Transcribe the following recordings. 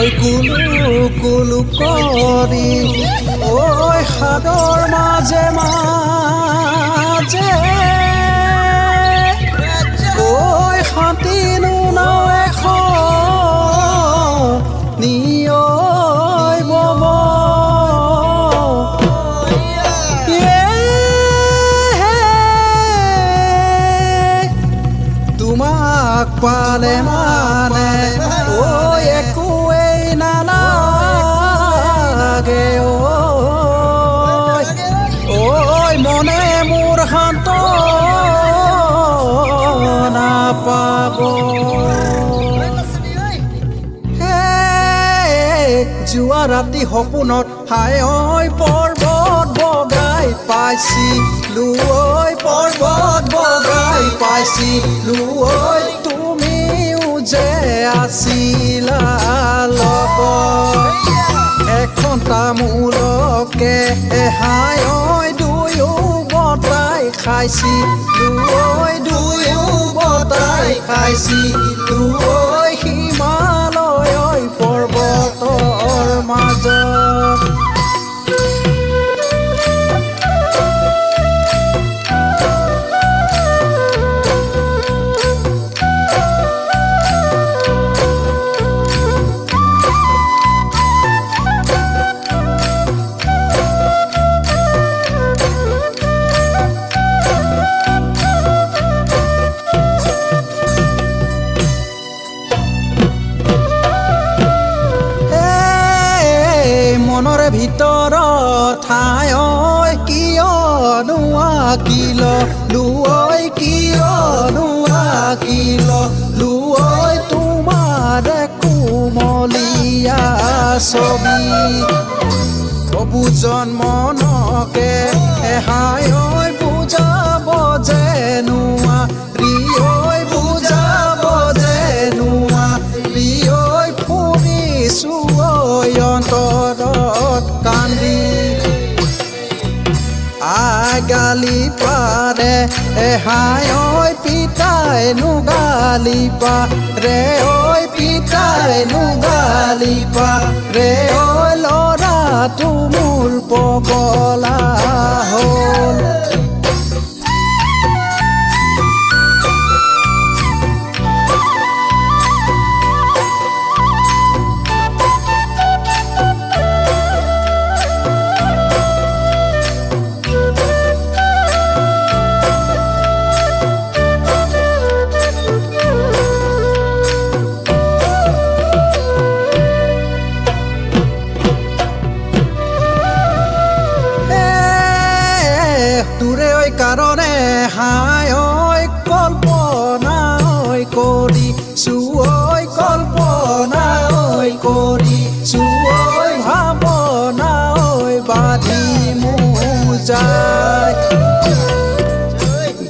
ঐ কুলু কুলু কৰি ঐ সাদৰ মাজে মাজে ঐ হাতীনো নাও এখন বব তোমাক পালে মানে ঐ একোৱেই নালাগে ঐ মনে মোৰ শান্ত নাপাব যোৱা ৰাতি সপোনত হাই ঐ পৰ্বত বগাই পাইছিলো ঐ পৰ্বত বগাই পাইছিলো ঐ তুমিও যে আছিলা লগত এখন তামোলকে হাই ঐ দুয়ো বতাই খাইছিলো ঐ দুয়ো বতাই খাইছিলো ঐ হিমালয় পৰ্বতৰ মাজত মনৰে ভিতৰত ঠাই ঐ কিয়নো আঁকিল লুঐ কিয়নো আঁকিল লুঐ তোমাৰ কোমলীয়া ছবি বুজন মনকে হাই ঐ বুজাব যে নোৱাৰি ঐ বুজাব যে নোৱাৰি ঐ ফুৰিছো ঐ অন্তৰত কান্দি গালি পাৰে হাই ঐ পিতাইনো গালি পাৰে ঐ পিতাইনো গালি পাৰে ঐ ল'ৰাটো মোৰ পগলা হ'ল তোৰে ঐ কাৰণে হাই ঐ কল্পনা ঐ কৰিছো ঐ কল্পনা ঐ কৰিছো ঐ ভাৱনা ঐ বান্ধি মোজাই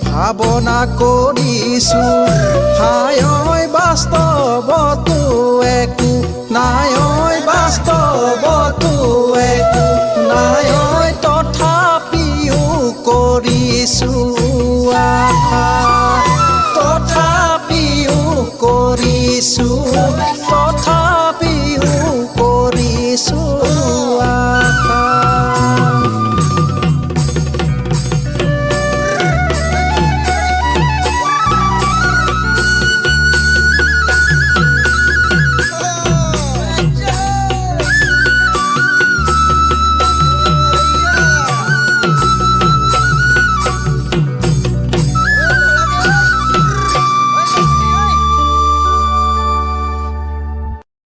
ভাৱনা কৰিছো হাই ঐ বাস্তৱতো একো নাই ঐ বাস্তৱতো একো নাই ঐ তথাপিও কৰিছো